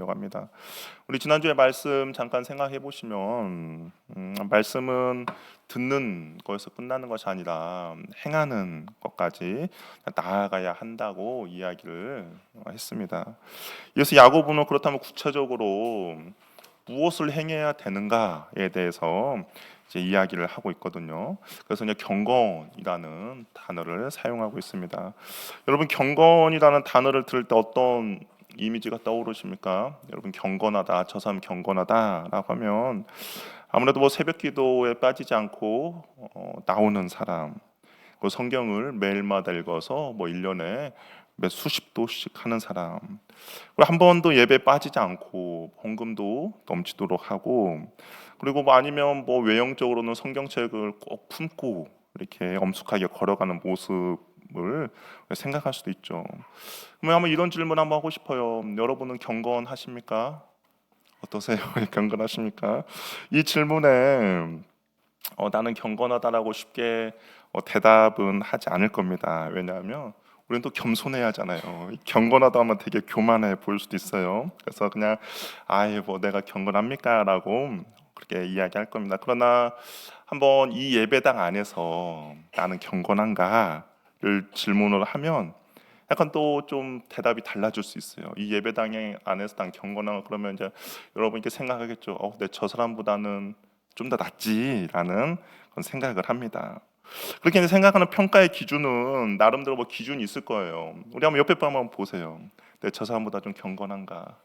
합니다. 우리 지난주에 말씀 잠깐 생각해 보시면 말씀은 듣는 거에서 끝나는 것이 아니라 행하는 것까지 나아가야 한다고 이야기를 했습니다. 그래서 야고보는 그렇다면 구체적으로 무엇을 행해야 되는가에 대해서 이제 이야기를 하고 있거든요. 그래서 이제 경건이라는 단어를 사용하고 있습니다. 여러분 경건이라는 단어를 들을 때 어떤 이미지가 떠오르십니까? 여러분 경건하다, 저 사람 경건하다라고 하면 아무래도 뭐 새벽 기도에 빠지지 않고 나오는 사람, 그 성경을 매일마다 읽어서 뭐 1년에 몇 수십 도씩 하는 사람, 그리고 한 번도 예배 빠지지 않고 헌금도 넘치도록 하고, 그리고 뭐 아니면 뭐 외형적으로는 성경책을 꼭 품고 이렇게 엄숙하게 걸어가는 모습을 생각할 수도 있죠. 그러면 한번 이런 질문 한번 하고 싶어요. 여러분은 경건하십니까? 어떠세요? 경건하십니까? 이 질문에 나는 경건하다라고 쉽게 대답은 하지 않을 겁니다. 왜냐하면 우리는 또 겸손해야 하잖아요. 경건하다 하면 되게 교만해 보일 수도 있어요. 그래서 그냥 아예 뭐 내가 경건합니까라고 그렇게 이야기할 겁니다. 그러나 한번 이 예배당 안에서 나는 경건한가를 질문을 하면 약간 또 좀 대답이 달라질 수 있어요. 이 예배당의 안에서 난 경건한 그러면 이제 여러분 이렇게 생각하겠죠. 내 저 사람보다는 좀 더 낫지라는 그런 생각을 합니다. 그렇게 이제 생각하는 평가의 기준은 나름대로 뭐 기준이 있을 거예요. 우리 한번 옆에 분 한번 보세요. 저 사람보다 좀 경건한가?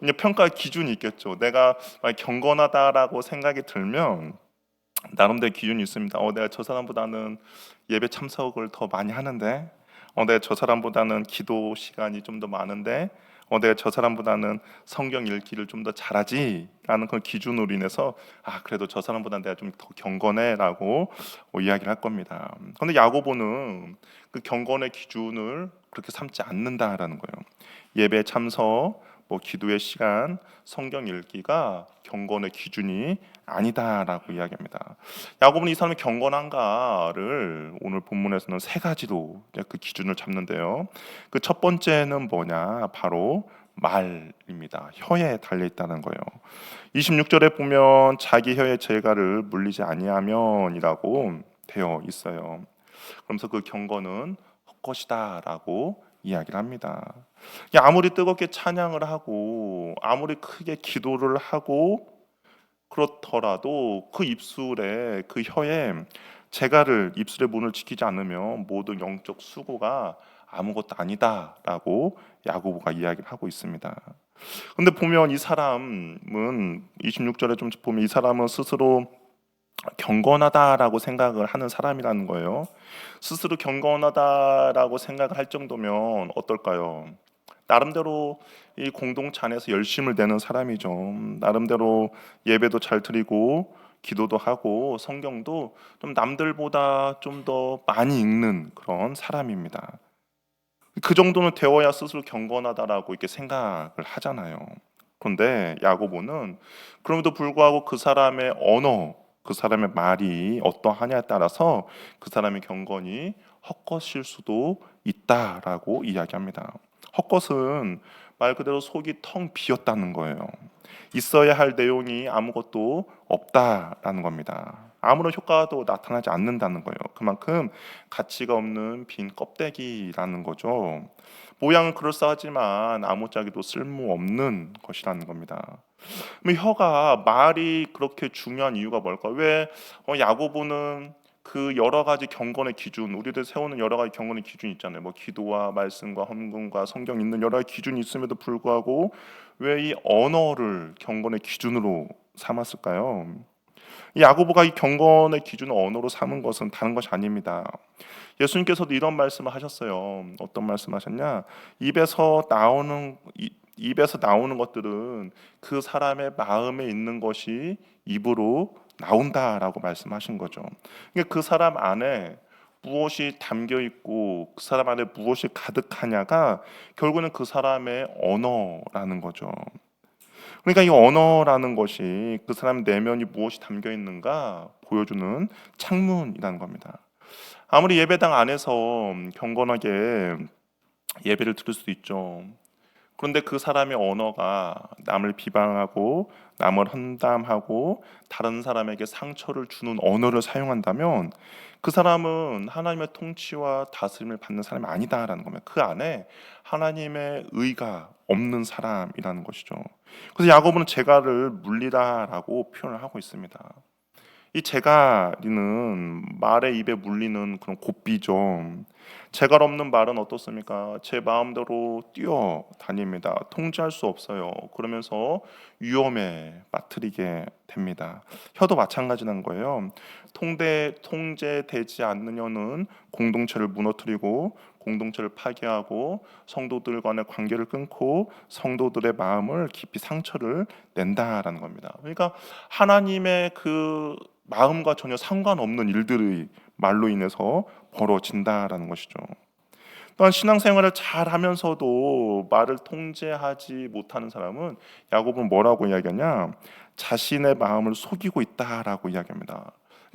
이제 평가 기준이 있겠죠. 내가 만약 경건하다라고 생각이 들면 나름대로 기준이 있습니다. 내가 저 사람보다는 예배 참석을 더 많이 하는데, 내가 저 사람보다는 기도 시간이 좀 더 많은데, 내가 저 사람보다는 성경 읽기를 좀 더 잘하지라는 그 기준으로 인해서 그래도 저 사람보다 내가 좀 더 경건해라고 이야기를 할 겁니다. 그런데 야고보는 그 경건의 기준을 그렇게 삼지 않는다라는 거예요. 예배 참석, 뭐 기도의 시간, 성경 읽기가 경건의 기준이 아니다라고 이야기합니다. 야고보는 이 사람이 경건한가를 오늘 본문에서는 세 가지로 그 기준을 잡는데요. 그 첫 번째는 뭐냐? 바로 말입니다. 혀에 달려 있다는 거예요. 26절에 보면 자기 혀의 죄가를 물리지 아니하면이라고 되어 있어요. 그러면서 그 경건은 헛것이다라고 이야기를 합니다. 아무리 뜨겁게 찬양을 하고 아무리 크게 기도를 하고 그렇더라도 그 입술에 그 혀에 재갈을 입술의 문을 지키지 않으면 모든 영적 수고가 아무것도 아니다라고 야고보가 이야기를 하고 있습니다. 근데 보면 이 사람은 26절에 좀 보면 이 사람은 스스로 경건하다라고 생각을 하는 사람이라는 거예요. 스스로 경건하다라고 생각을 할 정도면 어떨까요? 나름대로 이 공동체 안에서 열심을 내는 사람이죠. 나름대로 예배도 잘 드리고 기도도 하고 성경도 좀 남들보다 좀 더 많이 읽는 그런 사람입니다. 그 정도는 되어야 스스로 경건하다라고 이렇게 생각을 하잖아요. 그런데 야고보는 그럼에도 불구하고 그 사람의 언어, 그 사람의 말이 어떠하냐에 따라서 그 사람의 경건이 헛것일 수도 있다라고 이야기합니다. 헛것은 말 그대로 속이 텅 비었다는 거예요. 있어야 할 내용이 아무것도 없다라는 겁니다. 아무런 효과도 나타나지 않는다는 거예요. 그만큼 가치가 없는 빈 껍데기라는 거죠. 모양은 그럴싸하지만 아무짝에도 쓸모없는 것이라는 겁니다. 혀가 말이 그렇게 중요한 이유가 뭘까? 왜 야고보는 그 여러 가지 경건의 기준, 우리들 세우는 여러 가지 경건의 기준이 있잖아요. 뭐 기도와 말씀과 헌금과 성경 있는 여러 가지 기준이 있음에도 불구하고 왜 이 언어를 경건의 기준으로 삼았을까요? 이 야고보가 이 경건의 기준을 언어로 삼은 것은 다른 것이 아닙니다. 예수님께서도 이런 말씀을 하셨어요. 어떤 말씀하셨냐? 입에서 나오는 것들은 그 사람의 마음에 있는 것이 입으로 나온다라고 말씀하신 거죠. 그러니까 그 사람 안에 무엇이 담겨 있고 그 사람 안에 무엇이 가득하냐가 결국은 그 사람의 언어라는 거죠. 그러니까 이 언어라는 것이 그 사람 내면이 무엇이 담겨 있는가 보여주는 창문이라는 겁니다. 아무리 예배당 안에서 경건하게 예배를 드릴 수도 있죠. 그런데 그 사람의 언어가 남을 비방하고 남을 험담하고 다른 사람에게 상처를 주는 언어를 사용한다면 그 사람은 하나님의 통치와 다스림을 받는 사람이 아니다라는 겁니다. 그 안에 하나님의 의가 없는 사람이라는 것이죠. 그래서 야고보는 재갈을 물리다라고 표현을 하고 있습니다. 이 재갈이는 말의 입에 물리는 그런 고삐죠. 재갈 없는 말은 어떻습니까? 제 마음대로 뛰어다닙니다. 통제할 수 없어요. 그러면서 위험에 빠뜨리게 됩니다. 혀도 마찬가지라는 거예요. 통제되지 않는 혀는 공동체를 무너뜨리고 공동체를 파괴하고 성도들 간의 관계를 끊고 성도들의 마음을 깊이 상처를 낸다라는 겁니다. 그러니까 하나님의 그 마음과 전혀 상관없는 일들의 말로 인해서 벌어진다라는 것이죠. 또한 신앙생활을 잘 하면서도 말을 통제하지 못하는 사람은 야고보는 뭐라고 이야기하냐? 자신의 마음을 속이고 있다라고 이야기합니다.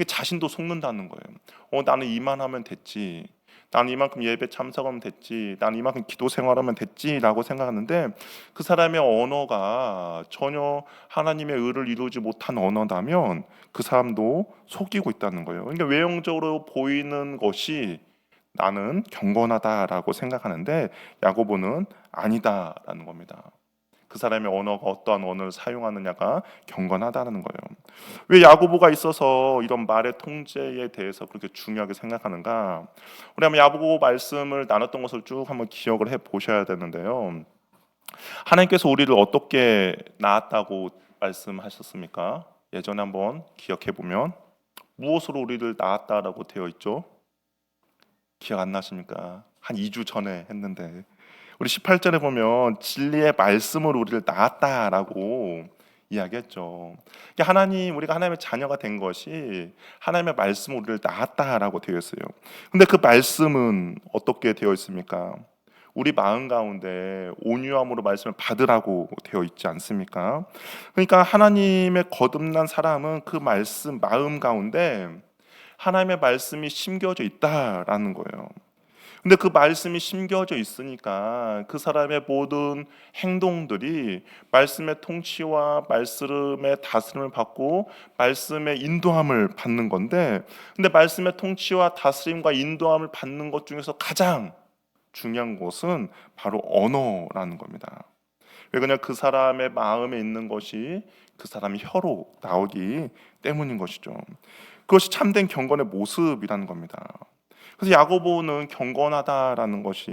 자신도 속는다는 거예요. 나는 이만하면 됐지. 나는 이만큼 예배 참석하면 됐지. 나는 이만큼 기도 생활하면 됐지라고 생각하는데 그 사람의 언어가 전혀 하나님의 의를 이루지 못한 언어다면 그 사람도 속이고 있다는 거예요. 그러니까 외형적으로 보이는 것이 나는 경건하다라고 생각하는데 야고보는 아니다라는 겁니다. 그 사람의 언어가 어떠한 언어를 사용하느냐가 경건하다는 거예요. 왜 야고보가 있어서 이런 말의 통제에 대해서 그렇게 중요하게 생각하는가? 우리 한번 야고보 말씀을 나눴던 것을 쭉 한번 기억을 해 보셔야 되는데요. 하나님께서 우리를 어떻게 낳았다고 말씀하셨습니까? 예전에 한번 기억해 보면 무엇으로 우리를 낳았다라고 되어 있죠? 기억 안 나십니까? 한 2주 전에 했는데 우리 18절에 보면 진리의 말씀으로 우리를 낳았다라고 이야기했죠. 우리가 하나님의 자녀가 된 것이 하나님의 말씀으로 우리를 낳았다라고 되어 있어요. 근데 그 말씀은 어떻게 되어 있습니까? 우리 마음 가운데 온유함으로 말씀을 받으라고 되어 있지 않습니까? 그러니까 하나님의 거듭난 사람은 그 말씀 마음 가운데 하나님의 말씀이 심겨져 있다라는 거예요. 근데 그 말씀이 심겨져 있으니까 그 사람의 모든 행동들이 말씀의 통치와 말씀의 다스림을 받고 말씀의 인도함을 받는 건데, 근데 말씀의 통치와 다스림과 인도함을 받는 것 중에서 가장 중요한 것은 바로 언어라는 겁니다. 왜 그냥 그 사람의 마음에 있는 것이 그 사람의 혀로 나오기 때문인 것이죠. 그것이 참된 경건의 모습이라는 겁니다. 그래서 야고보는 경건하다라는 것이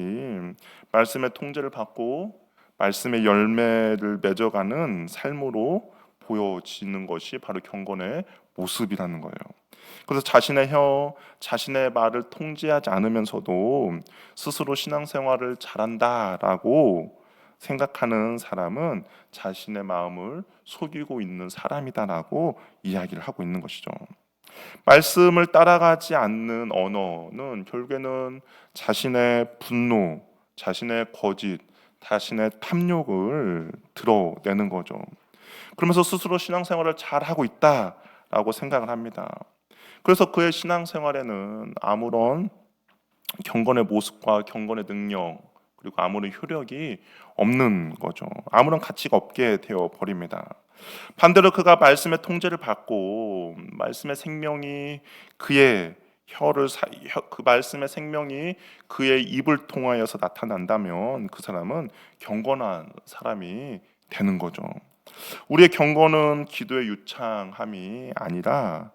말씀의 통제를 받고 말씀의 열매를 맺어가는 삶으로 보여지는 것이 바로 경건의 모습이라는 거예요. 그래서 자신의 혀, 자신의 말을 통제하지 않으면서도 스스로 신앙생활을 잘한다라고 생각하는 사람은 자신의 마음을 속이고 있는 사람이다라고 이야기를 하고 있는 것이죠. 말씀을 따라가지 않는 언어는 결국에는 자신의 분노, 자신의 거짓, 자신의 탐욕을 드러내는 거죠. 그러면서 스스로 신앙생활을 잘하고 있다라고 생각을 합니다. 그래서 그의 신앙생활에는 아무런 경건의 모습과 경건의 능력 그리고 아무런 효력이 없는 거죠. 아무런 가치가 없게 되어 버립니다. 반대로 그가 말씀의 통제를 받고 말씀의 생명이 그의 그 말씀의 생명이 그의 입을 통하여서 나타난다면 그 사람은 경건한 사람이 되는 거죠. 우리의 경건은 기도의 유창함이 아니라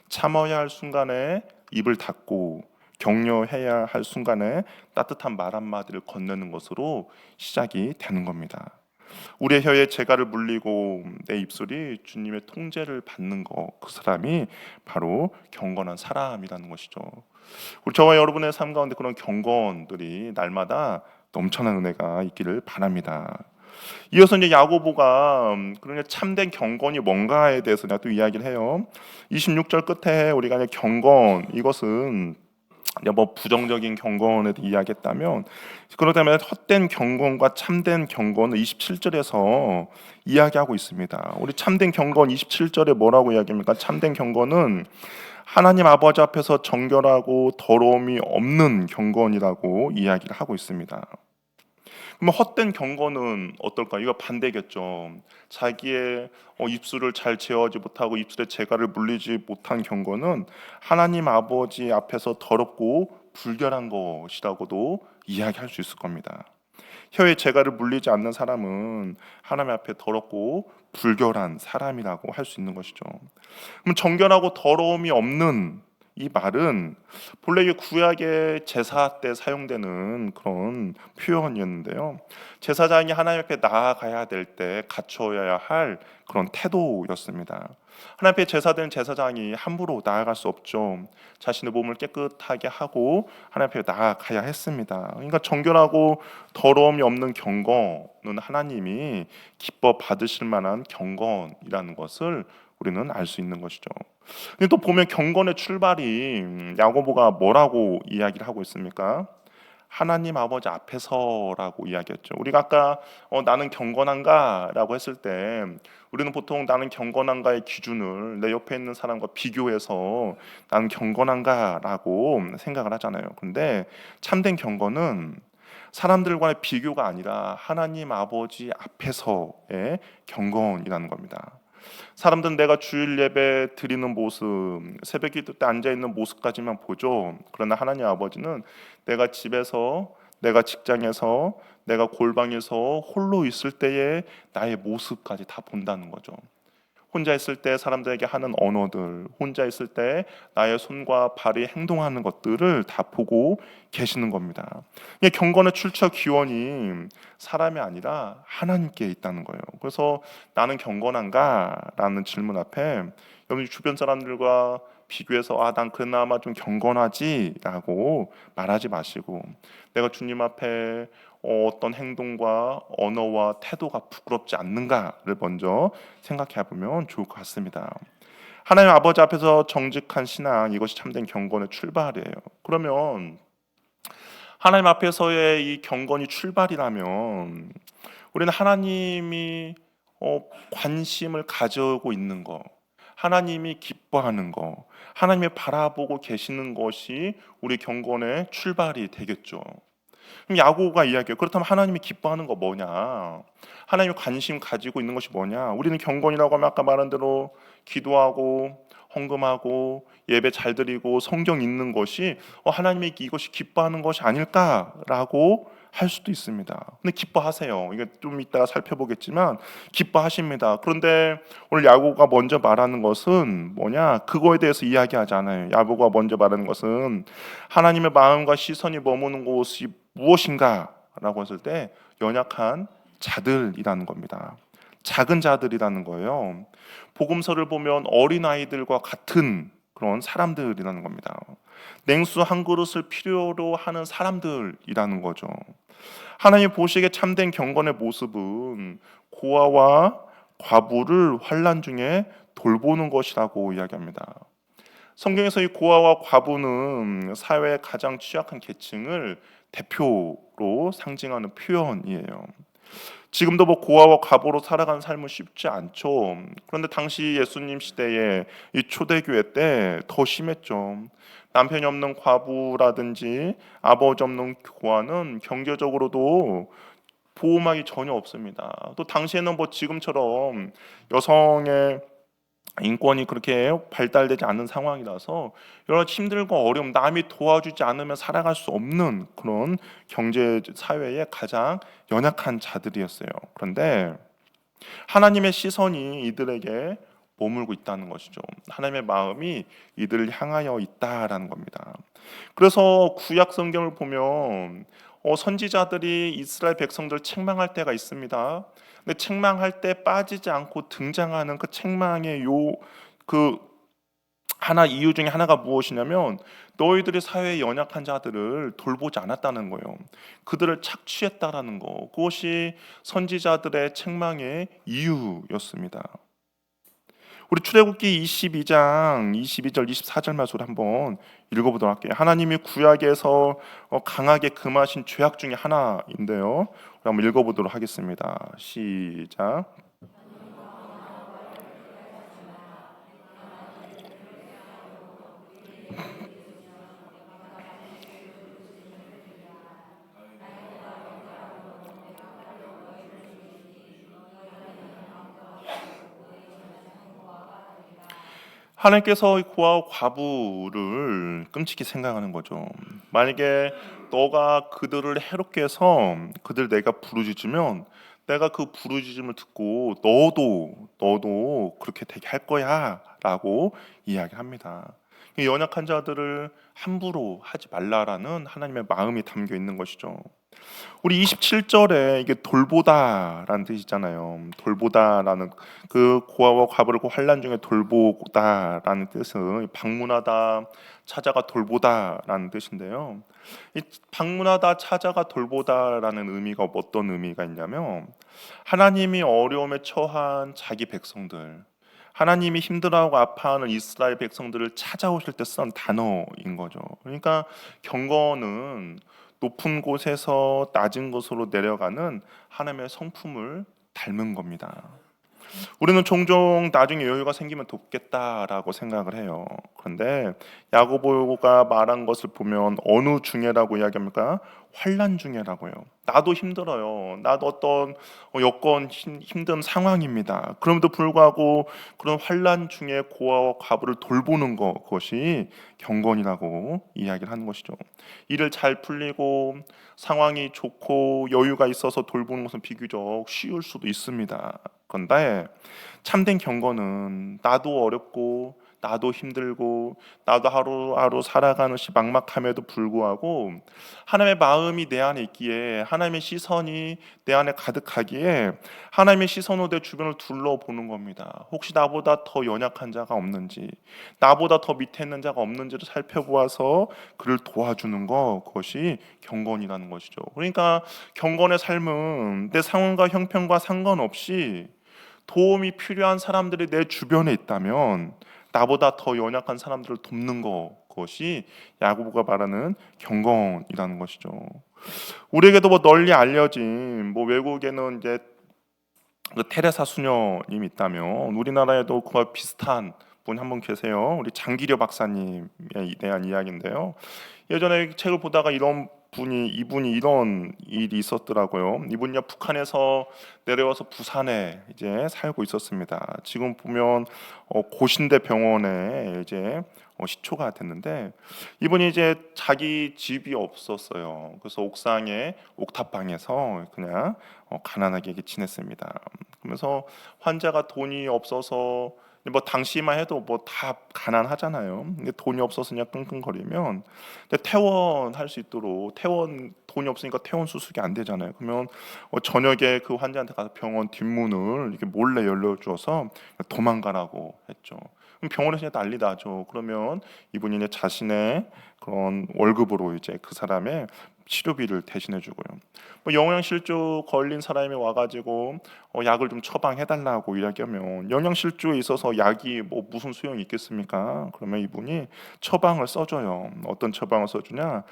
참아야 할 순간에 입을 닫고 격려해야 할 순간에 따뜻한 말 한마디를 건네는 것으로 시작이 되는 겁니다. 우리의 혀에 재갈을 물리고 내 입술이 주님의 통제를 받는 그 사람이 바로 경건한 사람이라는 것이죠. 우리 저와 여러분의 삶 가운데 그런 경건들이 날마다 넘쳐난 은혜가 있기를 바랍니다. 이어서 이제 야고보가 그런 참된 경건이 뭔가에 대해서 또 이야기를 해요. 26절 끝에 우리가 이제 경건 이것은 뭐 부정적인 경건에 대해 이야기했다면 그렇다면 헛된 경건과 참된 경건을 27절에서 이야기하고 있습니다. 우리 참된 경건 27절에 뭐라고 이야기합니까? 참된 경건은 하나님 아버지 앞에서 정결하고 더러움이 없는 경건이라고 이야기를 하고 있습니다. 그러면 헛된 경건은 어떨까? 이거 반대겠죠. 자기의 입술을 잘 제어하지 못하고 입술에 재갈을 물리지 못한 경건은 하나님 아버지 앞에서 더럽고 불결한 것이라고도 이야기할 수 있을 겁니다. 혀에 재갈을 물리지 않는 사람은 하나님 앞에 더럽고 불결한 사람이라고 할 수 있는 것이죠. 그럼 정결하고 더러움이 없는 이 말은 본래 이 구약의 제사 때 사용되는 그런 표현이었는데요. 제사장이 하나님 앞에 나아가야 될 때 갖춰야 할 그런 태도였습니다. 하나님 앞에 제사된 제사장이 함부로 나아갈 수 없죠. 자신의 몸을 깨끗하게 하고 하나님 앞에 나아가야 했습니다. 그러니까 정결하고 더러움이 없는 경건은 하나님이 기뻐 받으실 만한 경건이라는 것을 우리는 알 수 있는 것이죠. 근데 또 보면 경건의 출발이 야고보가 뭐라고 이야기를 하고 있습니까? 하나님 아버지 앞에서라고 이야기했죠. 우리가 아까 나는 경건한가라고 했을 때 우리는 보통 나는 경건한가의 기준을 내 옆에 있는 사람과 비교해서 나는 경건한가라고 생각을 하잖아요. 근데 참된 경건은 사람들과의 비교가 아니라 하나님 아버지 앞에서의 경건이라는 겁니다. 사람들은 내가 주일 예배 드리는 모습, 새벽 기도 때 앉아 있는 모습까지만 보죠. 그러나 하나님 아버지는 내가 집에서, 내가 직장에서, 내가 골방에서 홀로 있을 때의 나의 모습까지 다 본다는 거죠. 혼자 있을 때 사람들에게 하는 언어들, 혼자 있을 때 나의 손과 발이 행동하는 것들을 다 보고 계시는 겁니다. 이게 경건의 출처 기원이 사람이 아니라 하나님께 있다는 거예요. 그래서 나는 경건한가라는 질문 앞에 여러분 주변 사람들과 비교해서 난 그나마 좀 경건하지라고 말하지 마시고 내가 주님 앞에 어떤 행동과 언어와 태도가 부끄럽지 않는가를 먼저 생각해 보면 좋을 것 같습니다. 하나님 아버지 앞에서 정직한 신앙 이것이 참된 경건의 출발이에요. 그러면 하나님 앞에서의 이 경건이 출발이라면 우리는 하나님이 관심을 가지고 있는 거, 하나님이 기뻐하는 거, 하나님이 바라보고 계시는 것이 우리 경건의 출발이 되겠죠. 그럼 야고보가 이야기해요. 그렇다면 하나님이 기뻐하는 거 뭐냐? 하나님이 관심 가지고 있는 것이 뭐냐? 우리는 경건이라고 하면 아까 말한 대로 기도하고 헌금하고 예배 잘 드리고 성경 읽는 것이 하나님이 이것이 기뻐하는 것이 아닐까라고 할 수도 있습니다. 근데 기뻐하세요. 이게 좀 이따가 살펴보겠지만 기뻐하십니다. 그런데 오늘 야고보가 먼저 말하는 것은 뭐냐? 그거에 대해서 이야기하지 않아요. 야고보가 먼저 말하는 것은 하나님의 마음과 시선이 머무는 곳이 무엇인가라고 했을 때 연약한 자들이라는 겁니다. 작은 자들이라는 거예요. 복음서를 보면 어린아이들과 같은 그런 사람들이라는 겁니다. 냉수 한 그릇을 필요로 하는 사람들이라는 거죠. 하나님 보시기에 참된 경건의 모습은 고아와 과부를 환난 중에 돌보는 것이라고 이야기합니다. 성경에서 이 고아와 과부는 사회의 가장 취약한 계층을 대표로 상징하는 표현이에요. 지금도 뭐 고아와 과부로 살아가는 삶은 쉽지 않죠. 그런데 당시 예수님 시대에 이 초대교회 때 더 심했죠. 남편이 없는 과부라든지 아버지 없는 고아는 경제적으로도 보호막이 전혀 없습니다. 또 당시에는 뭐 지금처럼 여성의 인권이 그렇게 발달되지 않은 상황이라서 여러 가지 힘들고 어려움, 남이 도와주지 않으면 살아갈 수 없는 그런 경제 사회의 가장 연약한 자들이었어요. 그런데 하나님의 시선이 이들에게 머물고 있다는 것이죠. 하나님의 마음이 이들을 향하여 있다라는 겁니다. 그래서 구약 성경을 보면 선지자들이 이스라엘 백성들 책망할 때가 있습니다. 근데 책망할 때 빠지지 않고 등장하는 그 책망의 그 하나 이유 중에 하나가 무엇이냐면 너희들이 사회의 연약한 자들을 돌보지 않았다는 거예요. 그들을 착취했다라는 거. 그것이 선지자들의 책망의 이유였습니다. 우리 출애굽기 22장 22절 24절 말씀을 한번 읽어보도록 할게요. 하나님이 구약에서 강하게 금하신 죄악 중에 하나인데요. 한번 읽어보도록 하겠습니다. 시작. 하나님께서 이 고아와 과부를 끔찍히 생각하는 거죠. 만약에 너가 그들을 해롭게 해서 그들 내가 부르짖으면 내가 그 부르짖음을 듣고 너도 그렇게 되게 할 거야라고 이야기합니다. 이 연약한 자들을 함부로 하지 말라라는 하나님의 마음이 담겨 있는 것이죠. 우리 27절에 이게 돌보다라는 뜻이 있잖아요. 돌보다라는 그 고아와 과부를 그 환난 중에 돌보다라는 뜻은 방문하다, 찾아가 돌보다라는 뜻인데요. 이 방문하다, 찾아가 돌보다라는 의미가 어떤 의미가 있냐면 하나님이 어려움에 처한 자기 백성들, 하나님이 힘들어하고 아파하는 이스라엘 백성들을 찾아오실 때 쓴 단어인 거죠. 그러니까 경건은 높은 곳에서 낮은 곳으로 내려가는 하나님의 성품을 닮은 겁니다. 우리는 종종 나중에 여유가 생기면 돕겠다라고 생각을 해요. 그런데 야고보가 말한 것을 보면 어느 중에라고 이야기합니까? 환난 중에라고요. 나도 힘들어요. 나도 어떤 여건 힘든 상황입니다. 그럼에도 불구하고 그런 환난 중에 고아와 과부를 돌보는 것, 그것이 경건이라고 이야기를 하는 것이죠. 일을 잘 풀리고 상황이 좋고 여유가 있어서 돌보는 것은 비교적 쉬울 수도 있습니다. 그런데 참된 경건은 나도 어렵고 나도 힘들고 나도 하루하루 살아가는 것이 막막함에도 불구하고 하나님의 마음이 내 안에 있기에 하나님의 시선이 내 안에 가득하기에 하나님의 시선으로 내 주변을 둘러보는 겁니다. 혹시 나보다 더 연약한 자가 없는지, 나보다 더 밑에 있는 자가 없는지를 살펴보아서 그를 도와주는 것, 그것이 경건이라는 것이죠. 그러니까 경건의 삶은 내 상황과 형편과 상관없이 도움이 필요한 사람들이 내 주변에 있다면 나보다 더 연약한 사람들을 돕는 것, 그것이 야고보가 말하는 경건이라는 것이죠. 우리에게도 뭐 널리 알려진 외국에는 이제 그 테레사 수녀님이 있다면 우리나라에도 그와 비슷한 분 한 분 계세요. 우리 장기려 박사님에 대한 이야기인데요. 예전에 책을 보다가 이분이 이런 일이 있었더라고요. 이분이 북한에서 내려와서 부산에 이제 살고 있었습니다. 지금 보면 고신대 병원에 이제 시초가 됐는데 이분이 이제 자기 집이 없었어요. 그래서 옥상에 옥탑방에서 그냥 가난하게 지냈습니다. 그러면서 환자가 돈이 없어서 뭐 당시만 해도 뭐 다 가난하잖아요. 근데 돈이 없어서 그냥 끙끙거리면 근데 퇴원할 수 있도록 돈이 없으니까 퇴원 수속이 안 되잖아요. 그러면 저녁에 그 환자한테 가서 병원 뒷문을 이렇게 몰래 열려주어서 도망가라고 했죠. 그럼 병원에서 그냥 난리 나죠. 그러면 이분이 이제 자신의 그런 월급으로 이제 그 사람의 치료비를 대신해 주고요. 영양실조 걸린 사람이 와가지고 약을 좀 처방해달라고 이야기하면 영양실조에 있어서 약이 무슨 소용이 있겠습니까? 그러면 이분이 처방을 써줘요. 어떤 처방을 써주냐?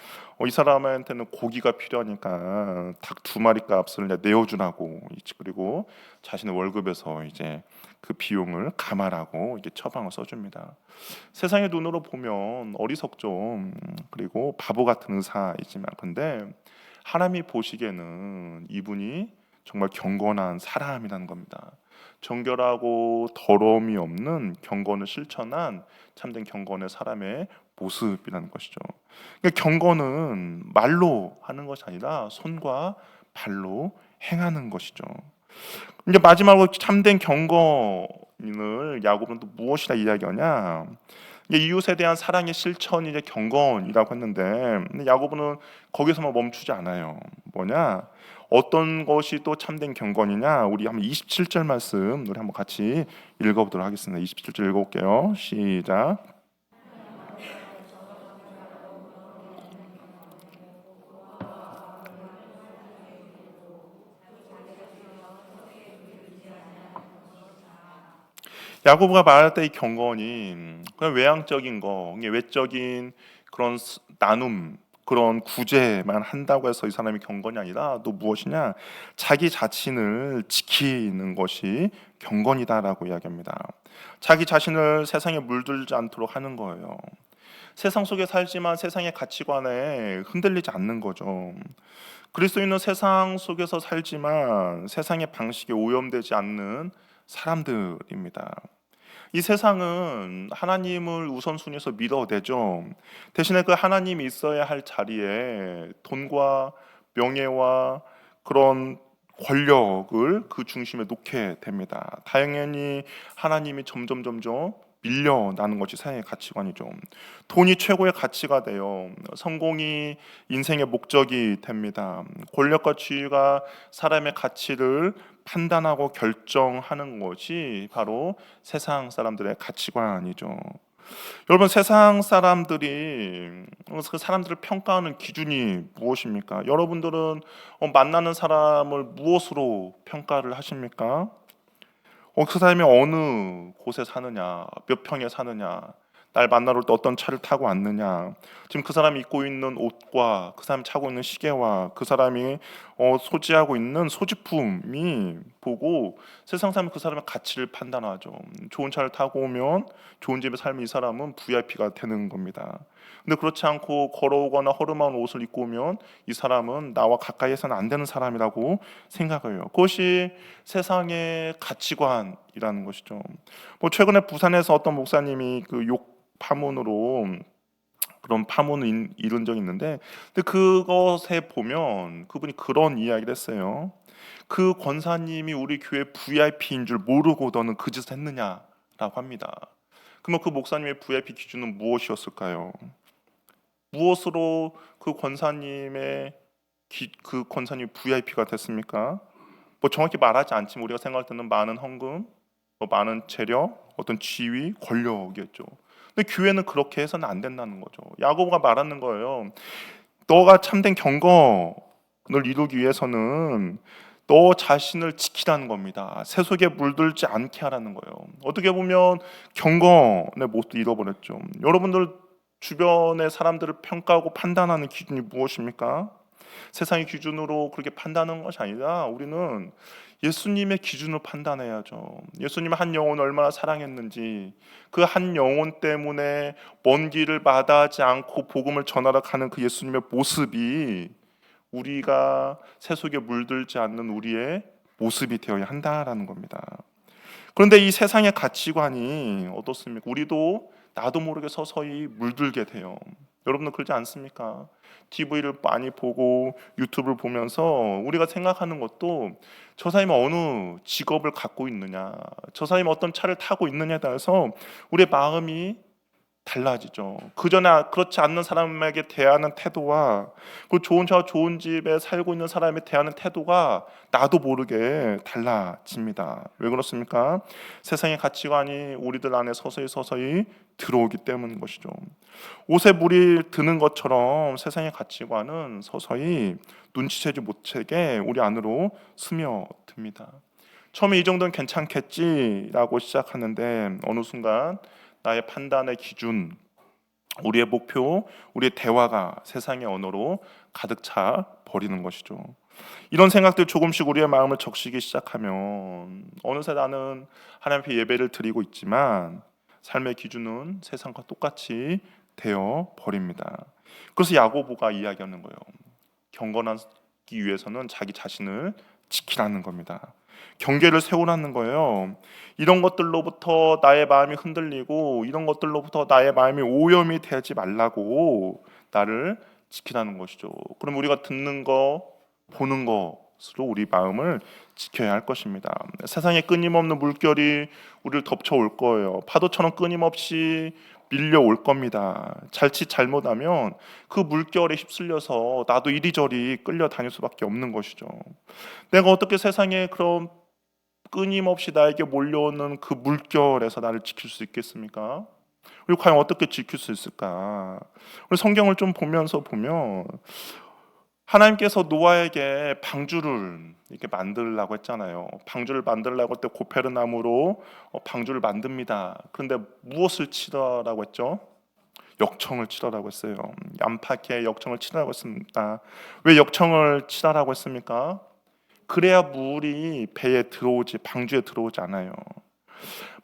이 사람한테는 고기가 필요하니까 닭 2마리 값을 내어주라고, 그리고 자신의 월급에서 이제 그 비용을 감안하고 이게 처방을 써줍니다. 세상의 눈으로 보면 어리석죠. 그리고 바보 같은 의사이지만, 근데 하나님이 보시기에는 이분이 정말 경건한 사람이라는 겁니다. 정결하고 더러움이 없는 경건을 실천한 참된 경건의 사람의 모습이라는 것이죠. 그러니까 경건은 말로 하는 것이 아니라 손과 발로 행하는 것이죠. 이제 마지막으로 참된 경건을 야고보는 또 무엇이라 이야기하냐? 이제 이웃에 대한 사랑의 실천이 이제 경건이라고 했는데, 근데 야고보는 거기서만 멈추지 않아요. 뭐냐? 어떤 것이 또 참된 경건이냐? 우리 한번 27절 말씀 우리 한번 같이 읽어보도록 하겠습니다. 27절 읽어볼게요. 시작. 야고보가 말할 때 이 경건이 그냥 외향적인 거, 이게 외적인 그런 나눔, 그런 구제만 한다고 해서 이 사람이 경건이 아니라 또 무엇이냐? 자기 자신을 지키는 것이 경건이다라고 이야기합니다. 자기 자신을 세상에 물들지 않도록 하는 거예요. 세상 속에 살지만 세상의 가치관에 흔들리지 않는 거죠. 그리스도인은 세상 속에서 살지만 세상의 방식에 오염되지 않는 사람들입니다. 이 세상은 하나님을 우선순위에서 밀어내죠. 대신에 그 하나님이 있어야 할 자리에 돈과 명예와 그런 권력을 그 중심에 놓게 됩니다. 당연히 하나님이 점점 밀려나는 것이 세상의 가치관이죠. 돈이 최고의 가치가 돼요. 성공이 인생의 목적이 됩니다. 권력과 지위가 사람의 가치를 판단하고 결정하는 것이 바로 세상 사람들의 가치관이죠. 여러분, 세상 사람들이 그 사람들을 평가하는 기준이 무엇입니까? 여러분들은 만나는 사람을 무엇으로 평가를 하십니까? 그 사람이 어느 곳에 사느냐, 몇 평에 사느냐, 날 만나러 올 때 어떤 차를 타고 왔느냐, 지금 그 사람이 입고 있는 옷과 그 사람이 차고 있는 시계와 그 사람이 소지하고 있는 소지품이 보고 세상 사람은 그 사람의 가치를 판단하죠. 좋은 차를 타고 오면 좋은 집에 살면 이 사람은 VIP가 되는 겁니다. 근데 그렇지 않고 걸어오거나 허름한 옷을 입고 오면 이 사람은 나와 가까이에서는 안 되는 사람이라고 생각을 해요. 그것이 세상의 가치관이라는 것이죠. 최근에 부산에서 어떤 목사님이 그 욕 파문으로 그런 파문을 이룬 적이 있는데, 근데 그것에 보면 그분이 그런 이야기를 했어요. 그 권사님이 우리 교회 VIP인 줄 모르고 너는 그 짓을 했느냐라고 합니다. 그러면 그 목사님의 VIP 기준은 무엇이었을까요? 무엇으로 그 권사님이 VIP가 됐습니까? 정확히 말하지 않지만 우리가 생각할 때는 많은 헌금, 많은 재력, 어떤 지위, 권력이었죠. 근데 교회는 그렇게 해서는 안 된다는 거죠. 야고보가 말하는 거예요. 너가 참된 경건을 이루기 위해서는 너 자신을 지키라는 겁니다. 세속에 물들지 않게 하라는 거예요. 어떻게 보면 경건의 모습도 잃어버렸죠. 여러분들 주변의 사람들을 평가하고 판단하는 기준이 무엇입니까? 세상의 기준으로 그렇게 판단하는 것이 아니라 우리는 예수님의 기준으로 판단해야죠. 예수님이 한 영혼을 얼마나 사랑했는지, 그 한 영혼 때문에 먼 길을 마다하지 않고 복음을 전하러 가는 그 예수님의 모습이 우리가 세속에 물들지 않는 우리의 모습이 되어야 한다라는 겁니다. 그런데 이 세상의 가치관이 어떻습니까? 우리도 나도 모르게 서서히 물들게 돼요. 여러분들 그러지 않습니까? TV를 많이 보고 유튜브를 보면서 우리가 생각하는 것도 저 사람이 어느 직업을 갖고 있느냐, 저 사람이 어떤 차를 타고 있느냐에 따라서 우리의 마음이 달라지죠. 그전에 그렇지 않는 사람에게 대하는 태도와 그 좋은 차와 좋은 집에 살고 있는 사람에 대하는 태도가 나도 모르게 달라집니다. 왜 그렇습니까? 세상의 가치관이 우리들 안에 서서히 들어오기 때문인 것이죠. 옷에 물이 드는 것처럼 세상의 가치관은 서서히 눈치채지 못하게 우리 안으로 스며듭니다. 처음에 이 정도는 괜찮겠지라고 시작하는데 어느 순간 나의 판단의 기준, 우리의 목표, 우리의 대화가 세상의 언어로 가득 차 버리는 것이죠. 이런 생각들 조금씩 우리의 마음을 적시기 시작하면 어느새 나는 하나님 앞에 예배를 드리고 있지만 삶의 기준은 세상과 똑같이 되어 버립니다. 그래서 야고보가 이야기하는 거예요. 경건하기 위해서는 자기 자신을 지키라는 겁니다. 경계를 세우라는 거예요. 이런 것들로부터 나의 마음이 흔들리고 이런 것들로부터 나의 마음이 오염이 되지 말라고 나를 지키라는 것이죠. 그럼 우리가 듣는 거, 보는 것으로 우리 마음을 지켜야 할 것입니다. 세상에 끊임없는 물결이 우리를 덮쳐올 거예요. 파도처럼 끊임없이 밀려올 겁니다. 자칫 잘못하면 그 물결에 휩쓸려서 나도 이리저리 끌려다닐 수밖에 없는 것이죠. 내가 어떻게 세상에 그런 끊임없이 나에게 몰려오는 그 물결에서 나를 지킬 수 있겠습니까? 그리고 과연 어떻게 지킬 수 있을까? 우리 성경을 좀 보면 하나님께서 노아에게 방주를 이렇게 만들라고 했잖아요. 방주를 만들라고 할 때 고페르나무로 방주를 만듭니다. 그런데 무엇을 치라라고 했죠? 역청을 치라라고 했어요. 얌파케 역청을 치라라고 했습니다. 왜 역청을 치라라고 했습니까? 그래야 물이 배에 들어오지, 방주에 들어오지 않아요.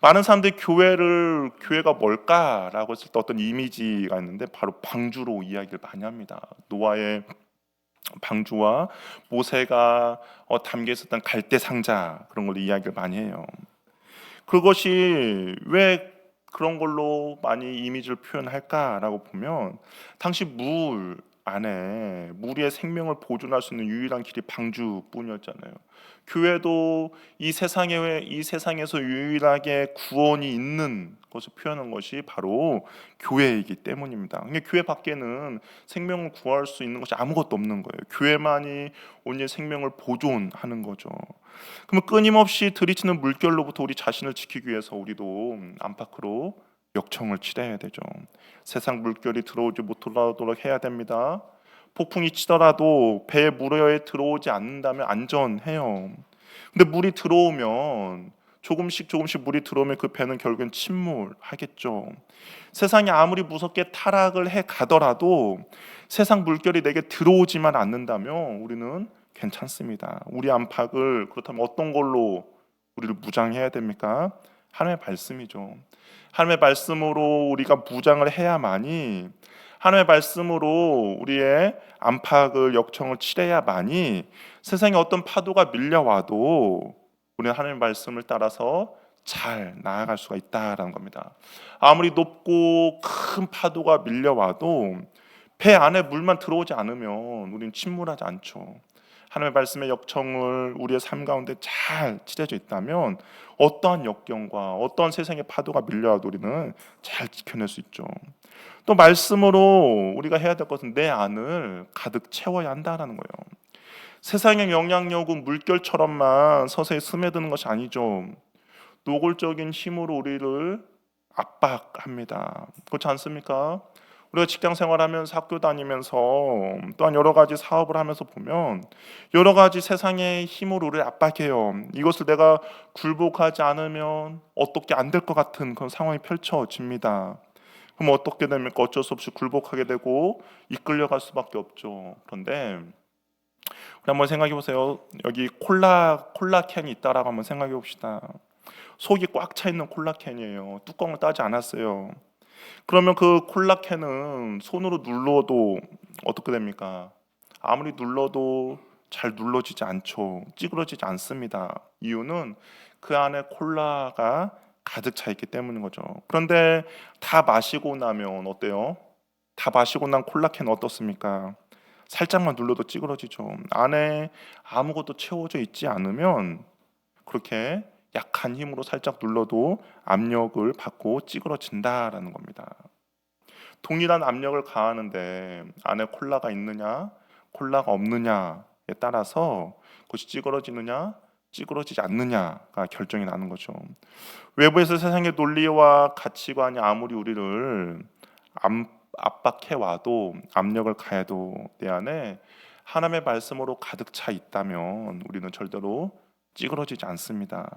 많은 사람들이 교회가 뭘까라고 했을 때 어떤 이미지가 있는데 바로 방주로 이야기를 많이 합니다. 노아의 방주와 모세가 담겨 있었던 갈대 상자, 그런 걸로 이야기를 많이 해요. 그것이 왜 그런 걸로 많이 이미지를 표현할까라고 보면 당시 물 안에 우리의 생명을 보존할 수 있는 유일한 길이 방주뿐이었잖아요. 교회도 이 세상에서 유일하게 구원이 있는 것을 표현한 것이 바로 교회이기 때문입니다. 근데 교회 밖에는 생명을 구할 수 있는 것이 아무것도 없는 거예요. 교회만이 온전히 생명을 보존하는 거죠. 그러면 끊임없이 들이치는 물결로부터 우리 자신을 지키기 위해서 우리도 안팎으로 역청을 치러야 되죠. 세상 물결이 들어오지 못하도록 해야 됩니다. 폭풍이 치더라도 배에 물에 들어오지 않는다면 안전해요. 근데 물이 들어오면 조금씩 물이 들어오면 그 배는 결국엔 침몰하겠죠. 세상이 아무리 무섭게 타락을 해 가더라도 세상 물결이 내게 들어오지만 않는다면 우리는 괜찮습니다. 우리 안팎을 그렇다면 어떤 걸로 우리를 무장해야 됩니까? 하나님의 말씀이죠. 하나님의 말씀으로 우리가 무장을 해야만이, 하나님의 말씀으로 우리의 안팎을 역청을 치러야만이 세상에 어떤 파도가 밀려와도 우리는 하나님의 말씀을 따라서 잘 나아갈 수가 있다라는 겁니다. 아무리 높고 큰 파도가 밀려와도 배 안에 물만 들어오지 않으면 우리는 침몰하지 않죠. 하나님의 말씀의 역청을 우리의 삶 가운데 잘 치러져 있다면 어떠한 역경과 어떠한 세상의 파도가 밀려와도 우리는 잘 지켜낼 수 있죠. 또 말씀으로 우리가 해야 될 것은 내 안을 가득 채워야 한다라는 거예요. 세상의 영향력은 물결처럼만 서서히 스며드는 것이 아니죠. 노골적인 힘으로 우리를 압박합니다. 그렇지 않습니까? 우리가 직장 생활하면서 학교 다니면서 또한 여러 가지 사업을 하면서 보면 여러 가지 세상의 힘으로 우리를 압박해요. 이것을 내가 굴복하지 않으면 어떻게 안 될 것 같은 그런 상황이 펼쳐집니다. 그럼 어떻게 됩니까? 어쩔 수 없이 굴복하게 되고 이끌려갈 수밖에 없죠. 그런데 우리 한번 생각해 보세요. 여기 콜라 캔이 있다라고 한번 생각해 봅시다. 속이 꽉 차 있는 콜라 캔이에요. 뚜껑을 따지 않았어요. 그러면 그 콜라 캔은 손으로 눌러도 어떻게 됩니까? 아무리 눌러도 잘 눌러지지 않죠. 찌그러지지 않습니다. 이유는 그 안에 콜라가 가득 차 있기 때문인 거죠. 그런데 다 마시고 나면 어때요? 다 마시고 난 콜라 캔 어떻습니까? 살짝만 눌러도 찌그러지죠. 안에 아무것도 채워져 있지 않으면 그렇게 약한 힘으로 살짝 눌러도 압력을 받고 찌그러진다라는 겁니다. 동일한 압력을 가하는데 안에 콜라가 있느냐, 콜라가 없느냐에 따라서 그것이 찌그러지느냐, 찌그러지지 않느냐가 결정이 나는 거죠. 외부에서 세상의 논리와 가치관이 아무리 우리를 압박해 와도, 압력을 가해도 내 안에 하나님의 말씀으로 가득 차 있다면 우리는 절대로 찌그러지지 않습니다.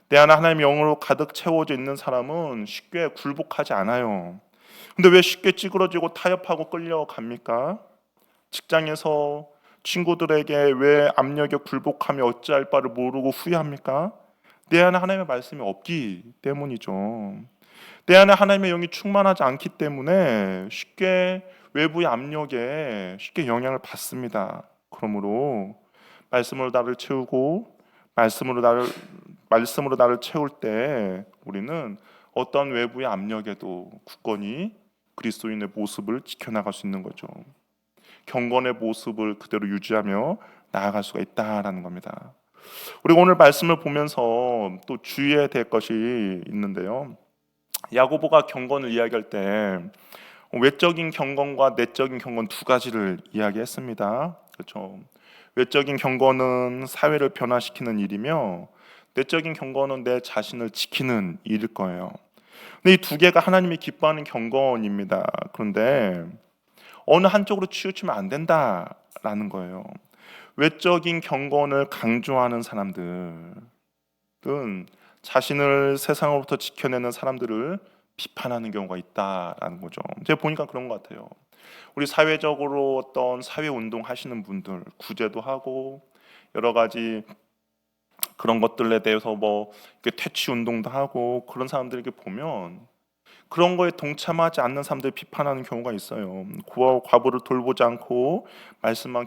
내 안에 하나님의 영으로 가득 채워져 있는 사람은 쉽게 굴복하지 않아요. 근데 왜 쉽게 찌그러지고 타협하고 끌려갑니까? 직장에서 친구들에게 왜 압력에 굴복하며 어찌할 바를 모르고 후회합니까? 내 안에 하나님의 말씀이 없기 때문이죠. 내 안에 하나님의 영이 충만하지 않기 때문에 쉽게 외부의 압력에 쉽게 영향을 받습니다. 그러므로 말씀으로 나를 채우고 말씀으로 나를 채울 때 우리는 어떤 외부의 압력에도 굳건히 그리스도인의 모습을 지켜나갈 수 있는 거죠. 경건의 모습을 그대로 유지하며 나아갈 수가 있다라는 겁니다. 우리가 오늘 말씀을 보면서 또 주의해야 될 것이 있는데요. 야고보가 경건을 이야기할 때 외적인 경건과 내적인 경건 두 가지를 이야기했습니다. 그렇죠. 외적인 경건은 사회를 변화시키는 일이며 내적인 경건은 내 자신을 지키는 일일 거예요. 근데 이 두 개가 하나님이 기뻐하는 경건입니다. 그런데 어느 한쪽으로 치우치면 안 된다라는 거예요. 외적인 경건을 강조하는 사람들은 자신을 세상으로부터 지켜내는 사람들을 비판하는 경우가 있다라는 거죠. 제가 보니까 그런 것 같아요. 우리 사회적으로 어떤 사회 운동 하시는 분들 구제도 하고 여러 가지 그런 것들에 대해서 뭐 퇴치 운동도 하고 그런 사람들에게 보면 그런 거에 동참하지 않는 사람들 비판하는 경우가 있어요. 고아와 과부를 돌보지 않고 말씀과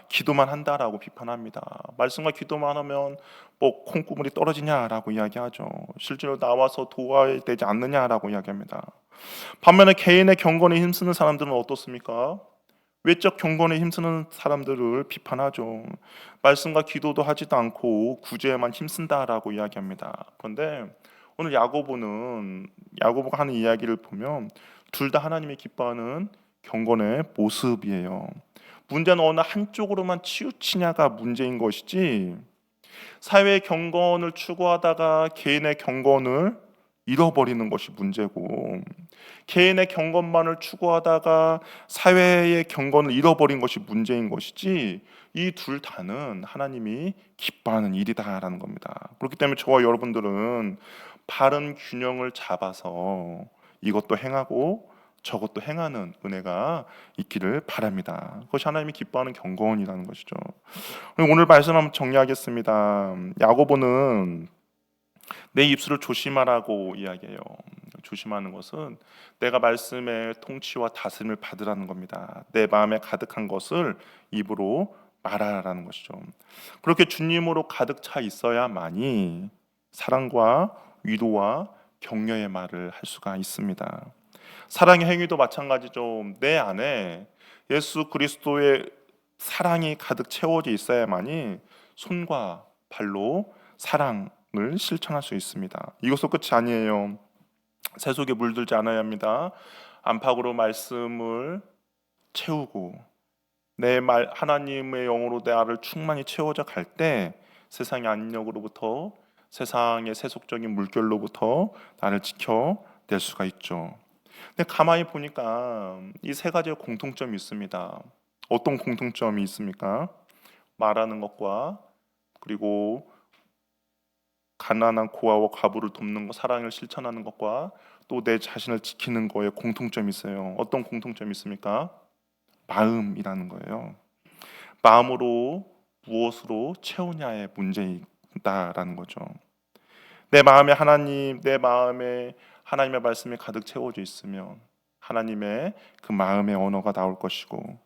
기도만 한다라고 비판합니다. 말씀과 기도만 하면 뭐 콩고물이 떨어지냐라고 이야기하죠. 실제로 나와서 도와야 되지 않느냐라고 이야기합니다. 반면에 개인의 경건에 힘쓰는 사람들은 어떻습니까? 외적 경건에 힘쓰는 사람들을 비판하죠. 말씀과 기도도 하지도 않고 구제에만 힘쓴다라고 이야기합니다. 그런데 오늘 야고보가 하는 이야기를 보면 둘 다 하나님이 기뻐하는 경건의 모습이에요. 문제는 어느 한쪽으로만 치우치냐가 문제인 것이지, 사회의 경건을 추구하다가 개인의 경건을 잃어버리는 것이 문제고, 개인의 경건만을 추구하다가 사회의 경건을 잃어버린 것이 문제인 것이지, 이 둘 다는 하나님이 기뻐하는 일이다라는 겁니다. 그렇기 때문에 저와 여러분들은 바른 균형을 잡아서 이것도 행하고 저것도 행하는 은혜가 있기를 바랍니다. 그것이 하나님이 기뻐하는 경건이라는 것이죠. 오늘 말씀 한번 정리하겠습니다. 야고보는 내 입술을 조심하라고 이야기해요. 조심하는 것은 내가 말씀의 통치와 다스림을 받으라는 겁니다. 내 마음에 가득한 것을 입으로 말하라는 것이죠. 그렇게 주님으로 가득 차 있어야만이 사랑과 위로와 격려의 말을 할 수가 있습니다. 사랑의 행위도 마찬가지죠. 내 안에 예수 그리스도의 사랑이 가득 채워져 있어야만이 손과 발로 사랑을 실천할 수 있습니다. 이것도 끝이 아니에요. 세속에 물들지 않아야 합니다. 안팎으로 말씀을 채우고 하나님의 영으로 내 알을 충만히 채워져 갈 때 세상의 압력으로부터, 세상의 세속적인 물결로부터 나를 지켜낼 수가 있죠. 근데 가만히 보니까 이 세 가지의 공통점이 있습니다. 어떤 공통점이 있습니까? 말하는 것과, 그리고 가난한 고아와 과부를 돕는 것, 사랑을 실천하는 것과, 또 내 자신을 지키는 거에 공통점이 있어요. 어떤 공통점이 있습니까? 마음이라는 거예요. 마음으로 무엇으로 채우냐의 문제이다라는 거죠. 내 마음에 하나님의 말씀이 가득 채워져 있으면 하나님의 그 마음의 언어가 나올 것이고,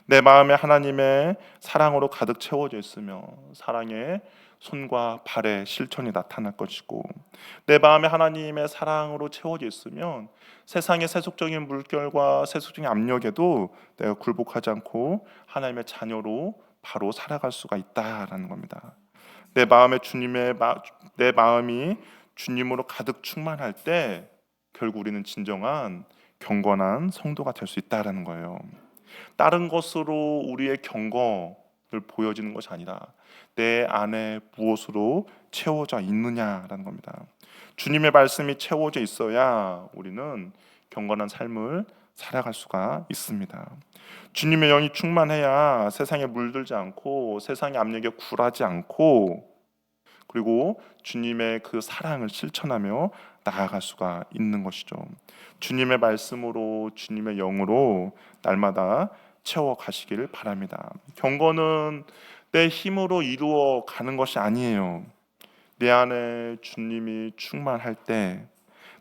내 마음에 하나님의 사랑으로 가득 채워져 있으면 사랑의 손과 발의 실천이 나타날 것이고, 내 마음에 하나님의 사랑으로 채워져 있으면 세상의 세속적인 물결과 세속적인 압력에도 내가 굴복하지 않고 하나님의 자녀로 바로 살아갈 수가 있다라는 겁니다. 내 마음이 주님으로 가득 충만할 때 결국 우리는 진정한 경건한 성도가 될 수 있다라는 거예요. 다른 것으로 우리의 경건을 보여지는 것이 아니라 내 안에 무엇으로 채워져 있느냐라는 겁니다. 주님의 말씀이 채워져 있어야 우리는 경건한 삶을 살아갈 수가 있습니다. 주님의 영이 충만해야 세상에 물들지 않고 세상의 압력에 굴하지 않고, 그리고 주님의 그 사랑을 실천하며 나아갈 수가 있는 것이죠. 주님의 말씀으로, 주님의 영으로 날마다 채워 가시기를 바랍니다. 경건은 내 힘으로 이루어 가는 것이 아니에요. 내 안에 주님이 충만할 때,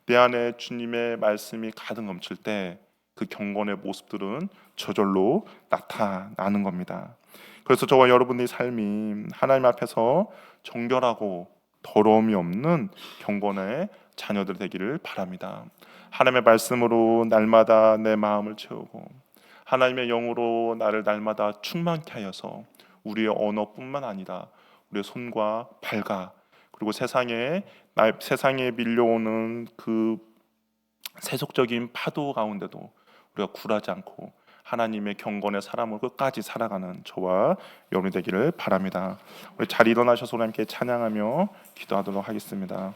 내 안에 주님의 말씀이 가득 넘칠 때 그 경건의 모습들은 저절로 나타나는 겁니다. 그래서 저와 여러분의 삶이 하나님 앞에서 정결하고 더러움이 없는 경건의 자녀들 되기를 바랍니다. 하나님의 말씀으로 날마다 내 마음을 채우고 하나님의 영으로 나를 날마다 충만케 하여서 우리의 언어뿐만 아니라 우리의 손과 발과, 그리고 세상에 밀려오는 그 세속적인 파도 가운데도 우리가 굴하지 않고 하나님의 경건의 사람을 끝까지 살아가는 저와 여러분이 되기를 바랍니다. 우리 잘 일어나셔서 하나님께 찬양하며 기도하도록 하겠습니다.